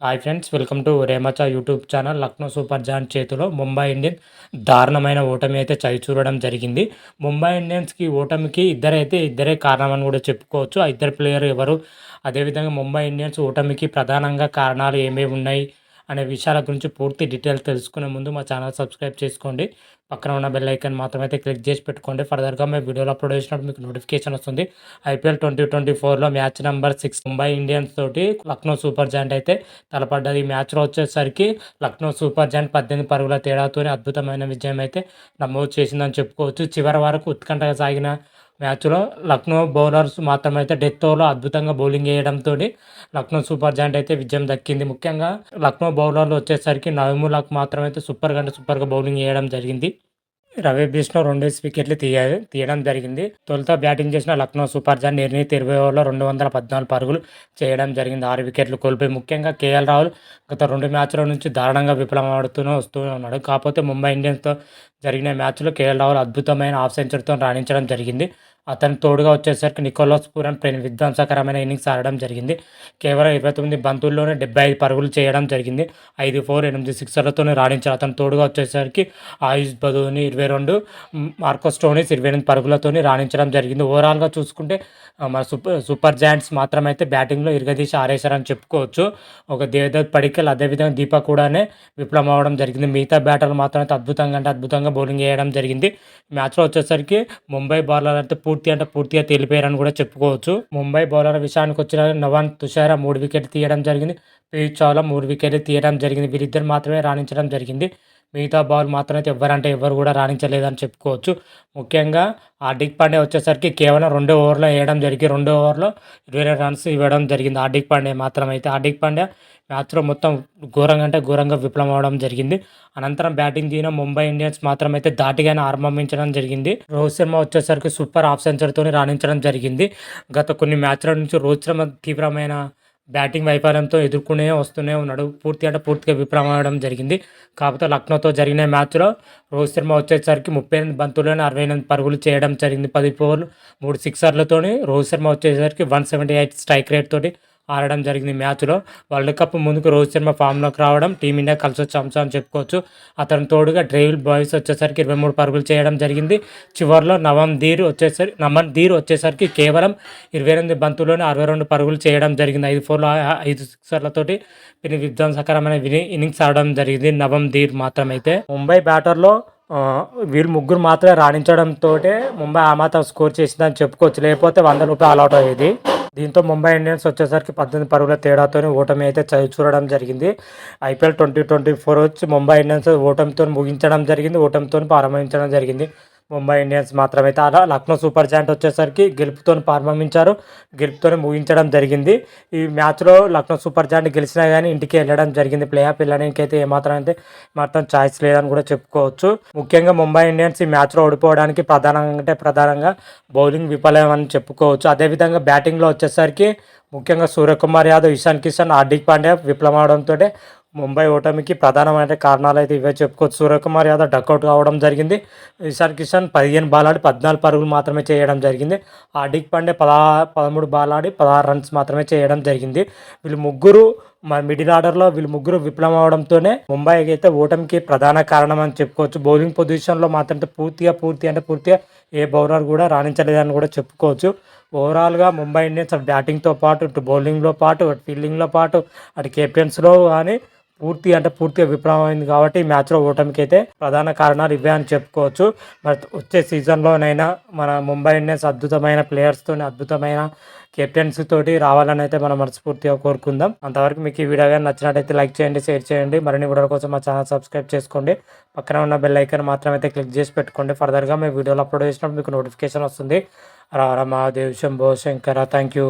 Hi friends, welcome to రేమచా YouTube channel. Lucknow super giant చేతిలో Mumbai Indians దారుణమైన ఓటమి అయితే చవిచూడడం జరిగింది. ముంబై ఇండియన్స్కి ఓటమికి ఇద్దరే కారణమని కూడా చెప్పుకోవచ్చు. ఆ ఇద్దరు ప్లేయర్ ఎవరు, అదేవిధంగా ముంబై ఇండియన్స్ ఓటమికి ప్రధానంగా కారణాలు ఏమేమి ఉన్నాయి అనే విషయాల గురించి పూర్తి డీటెయిల్స్ తెలుసుకునే ముందు మా ఛానల్ సబ్స్క్రైబ్ చేసుకోండి. పక్కన ఉన్న బెల్ ఐకాన్ మాత్రం అయితే క్లిక్ చేసి పెట్టుకోండి. ఫర్దర్గా మేము వీడియోలో అప్లోడ్ చేసినప్పుడు మీకు నోటిఫికేషన్ వస్తుంది. ఐపీఎల్ 2024లో మ్యాచ్ నెంబర్ 6 ముంబై ఇండియన్స్ తోటి లక్నో సూపర్ జాయింట్ అయితే తలపడ్డది. ఈ మ్యాచ్లో వచ్చేసరికి లక్నో సూపర్ జాయింట్ 18 పరుగుల తేడాతోనే అద్భుతమైన విజయం అయితే నమోదు చేసిందని చెప్పుకోవచ్చు. చివరి వరకు ఉత్కంఠగా సాగిన మ్యాచ్లో లక్నో బౌలర్స్ మాత్రమైతే డెత్ ఓవర్లో అద్భుతంగా బౌలింగ్ వేయడంతో లక్నో సూపర్ జాయింట్ అయితే విజయం దక్కింది. ముఖ్యంగా లక్నో బౌలర్లు వచ్చేసరికి నవీముల్లాకు మాత్రమైతే సూపర్గా బౌలింగ్ వేయడం జరిగింది. రవి బిష్ణో 2 వికెట్లు తీయడం జరిగింది. తొలుత బ్యాటింగ్ చేసిన లక్నో సూపర్ జాయింట్ నిర్ణీత 20 ఓవర్లో 214 పరుగులు చేయడం జరిగింది. 6 వికెట్లు కోల్పోయి ముఖ్యంగా కేఎల్ రాహుల్ గత 2 మ్యాచ్ల నుంచి దారుణంగా విఫలమవుతూనే వస్తూనే ఉన్నాడు. కాకపోతే ముంబై ఇండియన్స్తో జరిగిన మ్యాచ్లో కేఎల్ రాహుల్ అద్భుతమైన హాఫ్ సెంచరీతో రాణించడం జరిగింది. అతని తోడుగా వచ్చేసరికి నికోలస్ పూరన్ విధ్వంసకరమైన ఇన్నింగ్స్ ఆడడం జరిగింది. కేవలం 29 బంతుల్లోనే 75 పరుగులు చేయడం జరిగింది. 5 4 8 సిక్సర్లతోనే రాణించారు. అతని తోడుగా వచ్చేసరికి ఆయుష్ బదూని 22, మార్కో స్టోనిస్ 28 పరుగులతోని రాణించడం జరిగింది. ఓవరాల్గా చూసుకుంటే మన సూపర్ జాయింట్స్ మాత్రమైతే బ్యాటింగ్లో ఇరగదీసి ఆరేశారని చెప్పుకోవచ్చు. ఒక దేవదత్ పడిక్కల్, అదేవిధంగా దీపక్ కూడానే విఫలం అవ్వడం జరిగింది. మిగతా బ్యాటర్లు మాత్రమైతే అద్భుతంగా బౌలింగ్ వేయడం జరిగింది. మ్యాచ్లో వచ్చేసరికి ముంబై బౌలర్ అయితే పూర్తిగా తేలిపోయారని కూడా చెప్పుకోవచ్చు. ముంబై బౌలర్ విషయానికి వచ్చిన నవాన్ తుషారా 3 వికెట్లు తీయడం జరిగింది. పీయూష్ చావ్లా 3 వికెట్లు తీయడం జరిగింది. వీరిద్దరు మాత్రమే రాణించడం జరిగింది. మిగతా బాల్ మాత్రమైతే ఎవరు కూడా రాణించలేదని చెప్పుకోవచ్చు. ముఖ్యంగా హార్దిక్ పాండ్యా వచ్చేసరికి కేవలం 2 ఓవర్లో వేయడం జరిగింది. 2 ఓవర్లో 22 రన్స్ ఇవ్వడం జరిగింది హార్దిక్ పాండ్యా మాత్రమైతే. హార్దిక్ పాండ్యా మ్యాచ్లో మొత్తం ఘోరంగా విఫలం అవడం జరిగింది. అనంతరం బ్యాటింగ్ దిగిన ముంబై ఇండియన్స్ మాత్రమైతే ధాటిగానే ఆరంభించడం జరిగింది. రోహిత్ శర్మ వచ్చేసరికి సూపర్ హాఫ్ సెంచరీతో రాణించడం జరిగింది. గత కొన్ని మ్యాచ్ల నుంచి రోహిత్ శర్మ తీవ్రమైన బ్యాటింగ్ వైఫల్యంతో వస్తూనే ఉన్నాడు. పూర్తిగా విఫలమవడం జరిగింది. కాకపోతే లక్నోతో జరిగిన మ్యాచ్లో రోహిత్ శర్మ వచ్చేసరికి 38 బంతుల్లోనే 68 పరుగులు చేయడం జరిగింది. 10 4 3 సిక్సర్లతోని రోహిత్ శర్మ వచ్చేసరికి 178 స్ట్రైక్ రేట్ తోటి ఆడడం జరిగింది. మ్యాచ్లో వరల్డ్ కప్ ముందుకు రోహిత్ శర్మ ఫామ్లోకి రావడం టీమిండియా కలిసి వచ్చే అంశం అని చెప్పుకోవచ్చు. అతని తోడుగా డ్రైవిల్ బాయ్స్ వచ్చేసరికి 23 పరుగులు చేయడం జరిగింది. చివరిలో నమన్ ధీర్ వచ్చేసరికి కేవలం 28 బంతుల్లోనే 62 పరుగులు చేయడం జరిగింది. 5 4 5 సిక్సర్లతోటి విధ్వంసకరమైన ఇన్నింగ్స్ ఆడడం జరిగింది నవం ధీర్ మాత్రమైతే. ముంబై బ్యాటర్లో వీళ్ళు ముగ్గురు మాత్రమే రాణించడంతో ముంబై ఆ మాత్రం స్కోర్ చేసిందని చెప్పుకోవచ్చు. లేకపోతే 100 రూపాయలు ఆల్అౌట్ అయ్యేది. దీంతో ముంబై ఇండియన్స్ వచ్చేసరికి 18 పరుగుల తేడాతో ఓటమి అయితే చూడడం జరిగింది. ఐపీఎల్ 2024 వచ్చి ముంబై ఇండియన్స్ ఓటమితో ముగించడం జరిగింది. ఓటమితో ప్రారంభించడం జరిగింది. ముంబై ఇండియన్స్ మాత్రమైతే అలా లక్నో సూపర్ జాయింట్ వచ్చేసరికి గెలుపుతో ప్రారంభించారు. గెలుపుతో ముగించడం జరిగింది. ఈ మ్యాచ్లో లక్నో సూపర్ జాయింట్ గెలిచినా కానీ ఇంటికి వెళ్ళడం జరిగింది. ప్లే ఆఫ్ వెళ్ళడానికి అయితే మాత్రం ఛాయిస్ లేదని కూడా చెప్పుకోవచ్చు. ముఖ్యంగా ముంబై ఇండియన్స్ ఈ మ్యాచ్లో ఓడిపోవడానికి ప్రధానంగా బౌలింగ్ విఫలం అని చెప్పుకోవచ్చు. అదేవిధంగా బ్యాటింగ్లో వచ్చేసరికి ముఖ్యంగా సూర్యకుమార్ యాదవ్, ఇషాన్ కిషన్, హార్దిక్ పాండ్యా విఫలమవడంతో ముంబై ఓటమికి ప్రధానమైన కారణాలు అయితే ఇవే చెప్పుకోవచ్చు. సూర్యకుమార్ యాదవ్ డక్అవుట్ కావడం జరిగింది. ఇషాన్ కిషన్ 15 బాల్ ఆడి 14 పరుగులు మాత్రమే చేయడం జరిగింది. హార్దిక్ పాండ్యా 13 బాల్ ఆడి 16 రన్స్ మాత్రమే చేయడం జరిగింది. వీళ్ళు ముగ్గురు మిడిల్ ఆర్డర్లో విఫలం అవడంతోనే ముంబైకి అయితే ఓటమికి ప్రధాన కారణం అని చెప్పుకోవచ్చు. బౌలింగ్ పొజిషన్లో మాత్రం పూర్తిగా ఏ బౌలర్ కూడా రాణించలేదని కూడా చెప్పుకోవచ్చు. ఓవరాల్గా ముంబై ఇండియన్స్ బ్యాటింగ్తో పాటు ఇటు బౌలింగ్లో పాటు అటు ఫీల్డింగ్లో పాటు అటు కెప్టెన్స్లో కానీ పూర్తిగా విఫలమైంది. కాబట్టి ఈ మ్యాచ్లో ఓటమికి అయితే ప్రధాన కారణాలు ఇవే అని చెప్పుకోవచ్చు. మరి వచ్చే సీజన్లోనైనా మన ముంబై ఇండియన్స్ అద్భుతమైన ప్లేయర్స్తో అద్భుతమైన కెప్టెన్సీ తోటి రావాలని అయితే మనం మనస్ఫూర్తిగా కోరుకుందాం. అంతవరకు మీకు ఈ వీడియో కానీ నచ్చినట్టయితే లైక్ చేయండి, షేర్ చేయండి. మరిన్ని వీడియోల కోసం మా ఛానల్ సబ్స్క్రైబ్ చేసుకోండి. పక్కన ఉన్న బెల్ ఐకాన్ మాత్రమైతే క్లిక్ చేసి పెట్టుకోండి. ఫర్దర్గా మేము వీడియోలు అప్లోడ్ చేసినప్పుడు మీకు నోటిఫికేషన్ వస్తుంది. రామ దేవ్ శంభో శంకర. Thank you.